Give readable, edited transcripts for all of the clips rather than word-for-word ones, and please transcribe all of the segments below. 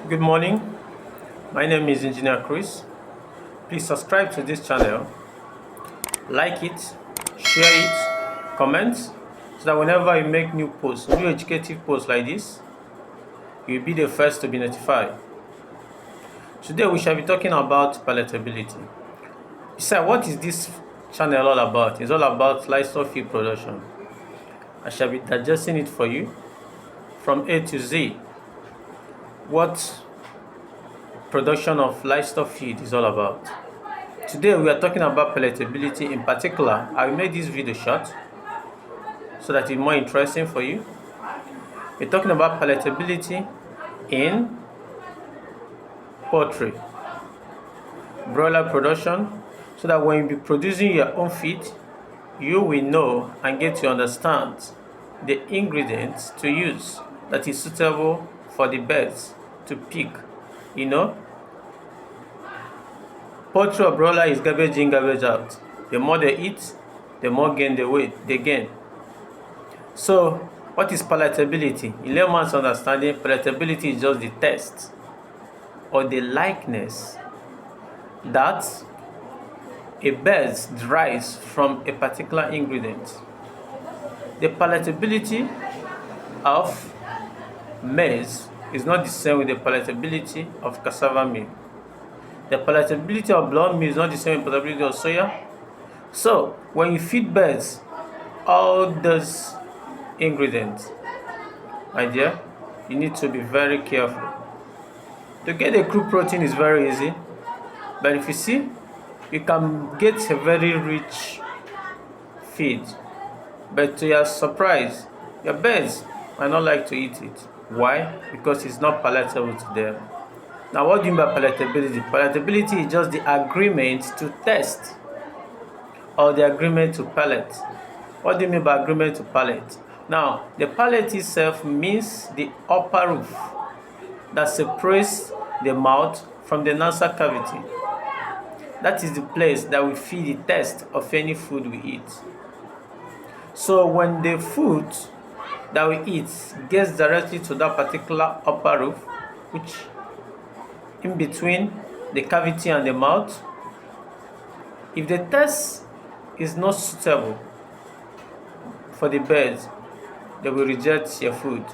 Good morning. My name is Engineer Chris. Please subscribe to this channel, like it, share it, comment, so that whenever I make new posts, new educative posts like this, you'll be the first to be notified. Today we shall be talking about palatability. Besides, what is this channel all about? It's all about livestock feed production. I shall be digesting it for you from A to Z. What production of livestock feed is all about. Today we are talking about palatability. In particular, I will make this video short so that it's more interesting for you. We're talking about palatability in poultry, broiler production, so that when you be producing your own feed, you will know and get to understand the ingredients to use that is suitable for the birds to pick. Poultry or broiler is garbage in, garbage out. The more they eat, the more gain they gain. So, what is palatability? In layman's understanding, palatability is just the taste or the likeness that a bird derives from a particular ingredient. The palatability of maize is not the same with the palatability of cassava meal. The palatability of blood meal is not the same with the palatability of soya. So, when you feed birds all those ingredients, my dear, you need to be very careful. To get a crude protein is very easy, but if you see, you can get a very rich feed, but to your surprise, your birds might not like to eat it. Why? Because it's not palatable to them. Now, what do you mean by palatability? Palatability is just the agreement to taste or the agreement to palate. What do you mean by agreement to palate? Now, the palate itself means the upper roof that separates the mouth from the nasal cavity. That is the place that we feel the taste of any food we eat. So when the food that we eat gets directly to that particular upper roof, which in between the cavity and the mouth, if the taste is not suitable for the birds, they will reject your food.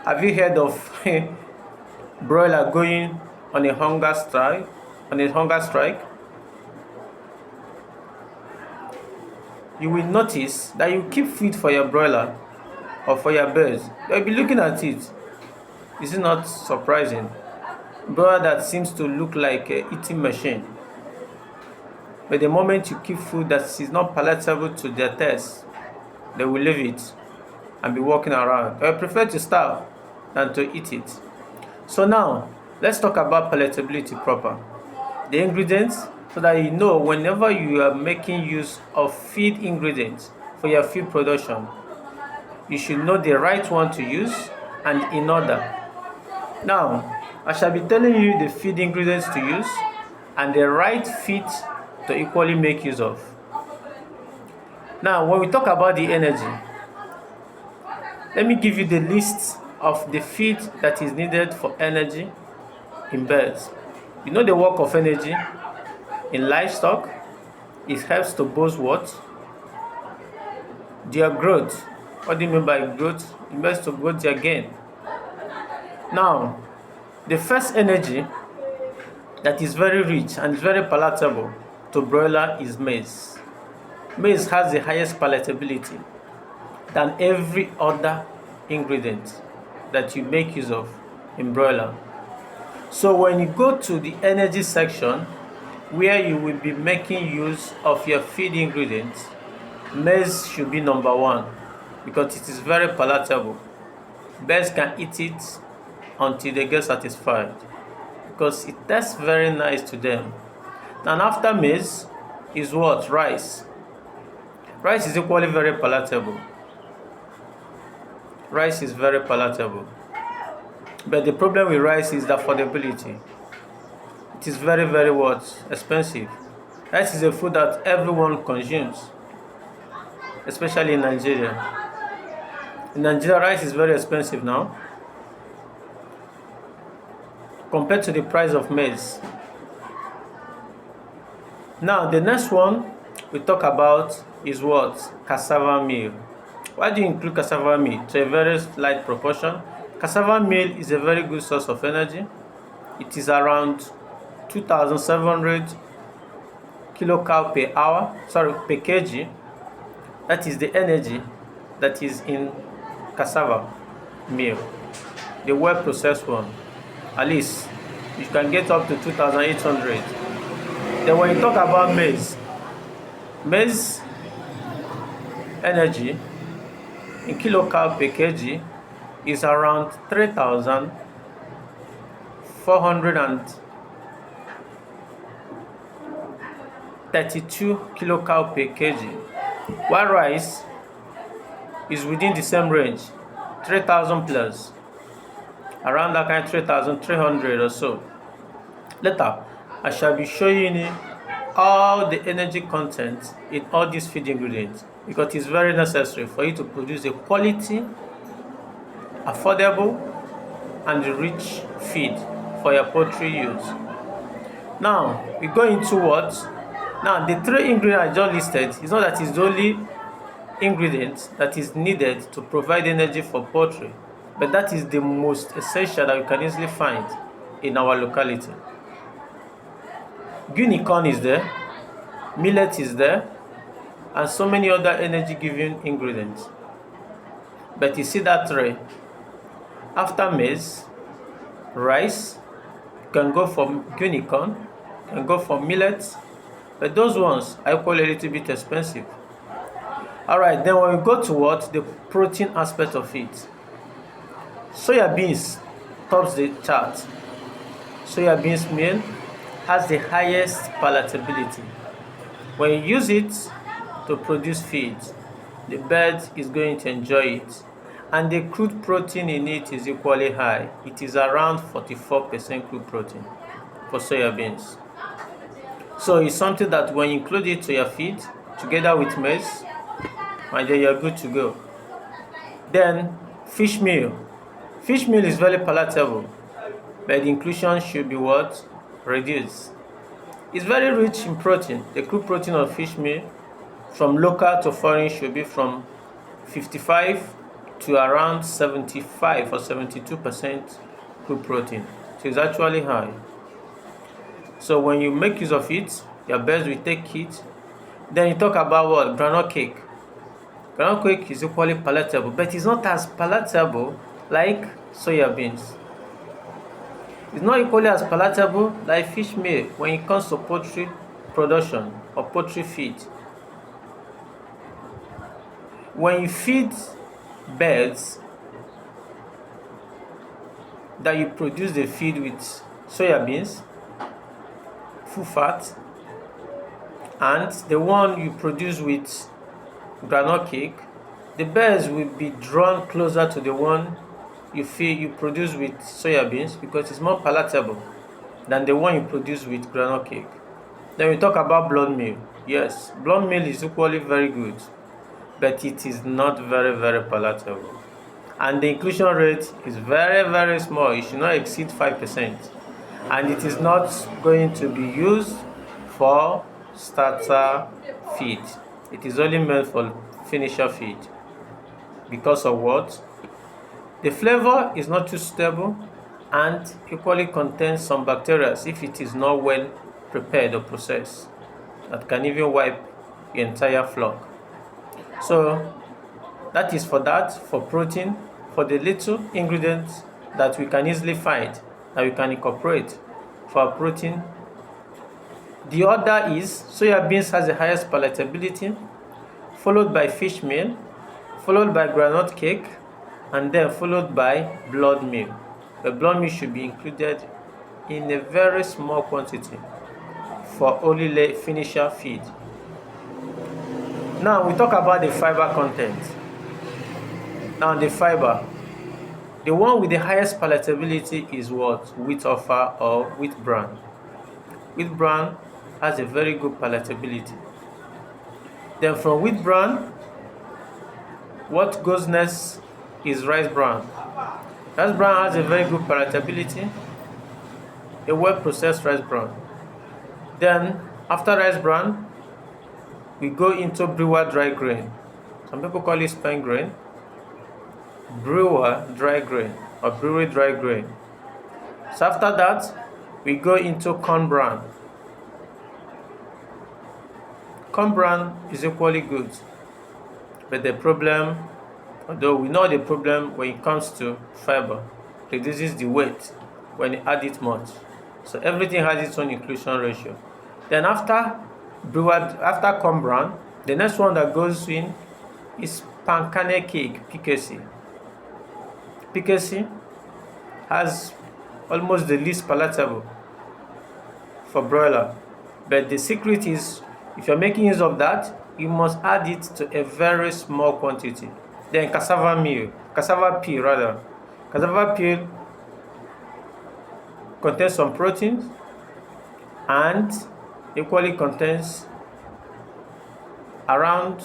Have you heard of broiler going on a hunger strike? You will notice that you keep feed for your broiler or for your birds. They'll be looking at it. Is it not surprising? Broiler that seems to look like an eating machine. But the moment you keep food that is not palatable to their taste, they will leave it and be walking around. They prefer to starve than to eat it. So now, let's talk about palatability proper. The ingredients, so that you know whenever you are making use of feed ingredients for your feed production, you should know the right one to use and in order. Now, I shall be telling you the feed ingredients to use and the right feed to equally make use of. Now, when we talk about the energy, let me give you the list of the feed that is needed for energy in birds. You know the work of energy in livestock, it helps to boost what? Their growth. What do you mean by growth? It means to grow their gain. Now, the first energy that is very rich and very palatable to broiler is maize. Maize has the highest palatability than every other ingredient that you make use of in broiler. So when you go to the energy section, where you will be making use of your feed ingredients, maize should be number one because it is very palatable. Birds can eat it until they get satisfied because it tastes very nice to them. And after maize is what? Rice. Rice is equally very palatable. Rice is very palatable. But the problem with rice is the affordability. It is very, very expensive. Rice is a food that everyone consumes, especially in Nigeria. In Nigeria, rice is very expensive now. compared to the price of maize. Now the next one we talk about is what? Cassava meal. Why do you include cassava meal? To a very slight proportion. Cassava meal is a very good source of energy. It is around 2,700 kilocal per hour, per kg. That is the energy that is in cassava meal, the well processed one. At least you can get up to 2,800. Then when you talk about maize energy in kilocal per kg is around 3,432 kilocal per kg, while rice is within the same range, 3,000 plus, around that kind, 3,300 or so. Later I shall be showing you all the energy content in all these feed ingredients, because it's very necessary for you to produce a quality, affordable and rich feed for your poultry use. Now we go into what? Now the 3 ingredients I just listed, it's not that it's the only ingredient that is needed to provide energy for poultry, but that is the most essential that you can easily find in our locality. Guinea corn is there, millet is there, and so many other energy giving ingredients. But you see that 3. After maize, rice, you can go for guinea corn, you can go for millet, but those ones are equally a little bit expensive. Alright, then when we go to what? The protein aspect of it. Soya beans tops the chart. Soya beans meal has the highest palatability. When you use it to produce feed, the bird is going to enjoy it, and the crude protein in it is equally high. It is around 44% crude protein for soya beans. So it's something that when you include it to your feed together with maize, and then you're good to go. Then fish meal. Fish meal is very palatable, but the inclusion should be what? Reduced. It's very rich in protein. The crude protein of fish meal from local to foreign should be from 55 to around 75 or 72% crude protein. So it's actually high. So when you make use of it, your birds will take it. Then you talk about what? Groundnut cake. Groundnut cake is equally palatable, but it's not as palatable like soya beans. It's not equally as palatable like fish meal when it comes to poultry production or poultry feed. When you feed birds that you produce the feed with soya beans, full fat, and the one you produce with groundnut cake, the birds will be drawn closer to the one you produce with soya beans, because it's more palatable than the one you produce with groundnut cake. Then we talk about blood meal. Yes, blood meal is equally very good, but it is not very, very palatable, and the inclusion rate is very, very small. It should not exceed 5%, and it is not going to be used for starter feed. It is only meant for finisher feed. Because of what? The flavor is not too stable and equally contains some bacteria if it is not well prepared or processed, that can even wipe the entire flock. So that is for protein, for the little ingredients that we can easily find, that we can incorporate for our protein. The other is soya beans has the highest palatability, followed by fish meal, followed by groundnut cake, and then followed by blood meal. The blood meal should be included in a very small quantity for only finisher feed. Now we talk about the fiber content. Now the fiber, the one with the highest palatability is what? Wheat offer or wheat bran. Wheat bran has a very good palatability. Then from wheat bran, what goes next is rice bran. Rice bran has a very good palatability. a well-processed rice bran. Then after rice bran, we go into brewer dry grain. Some people call it spent grain, brewer dry grain, or brewery dry grain. So after that, we go into corn bran. Corn bran is equally good, but the problem, although we know the problem when it comes to fiber, reduces the weight when you add it much. So everything has its own inclusion ratio. Then after corn bran, the next one that goes in is pancake cake, PKC. PKC has almost the least palatable for broiler, but the secret is, if you're making use of that, you must add it to a very small quantity. Then cassava peel contains some proteins and equally contains around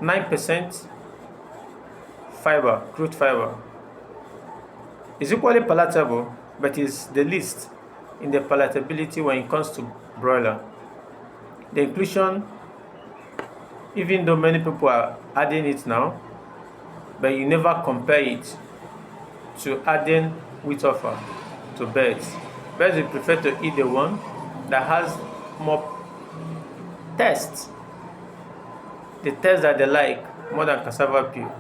9% fiber, crude fiber. It's equally palatable, but is the least in the palatability when it comes to broiler. The inclusion, even though many people are adding it now, but you never compare it to adding wheat offer to birds. Birds will prefer to eat the one that has more taste, the taste that they like, more than cassava peel.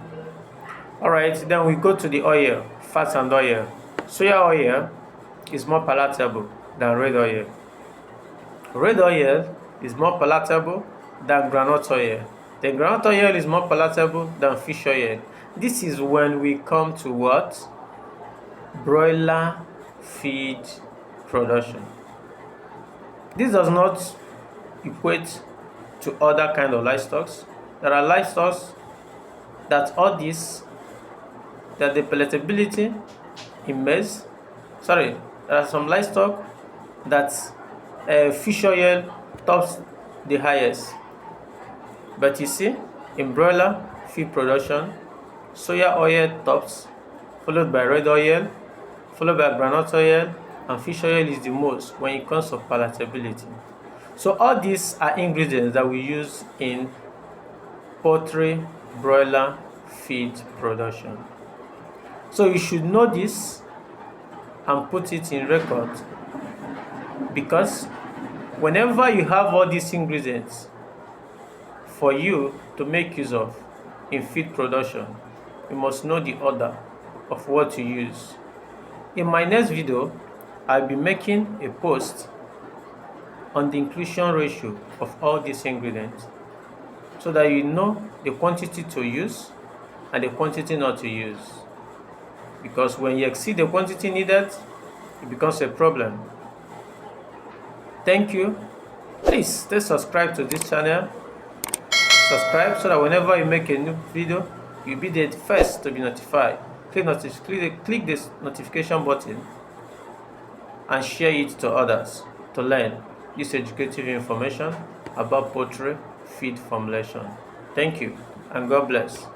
Alright, then we go to the oil, fats and oil. Soya oil is more palatable than red oil. Red oil is more palatable than groundnut oil. The groundnut oil is more palatable than fish oil. This is when we come to what? Broiler feed production. This does not equate to other kind of livestock. There are livestock that all this, that the palatability in maize, there are some livestock that fish oil tops the highest. But you see, in broiler feed production, soya oil tops, followed by red oil, followed by groundnut oil, and fish oil is the most when it comes to palatability. So all these are ingredients that we use in poultry broiler feed production. So you should know this and put it in record, because whenever you have all these ingredients for you to make use of in feed production, you must know the order of what to use. In my next video, I'll be making a post on the inclusion ratio of all these ingredients, so that you know the quantity to use and the quantity not to use. Because when you exceed the quantity needed, it becomes a problem. Thank you. Please stay subscribed to this channel. Subscribe so that whenever you make a new video, you'll be the first to be notified. Click this notification button and share it to others to learn this educative information about poultry feed formulation. Thank you and God bless.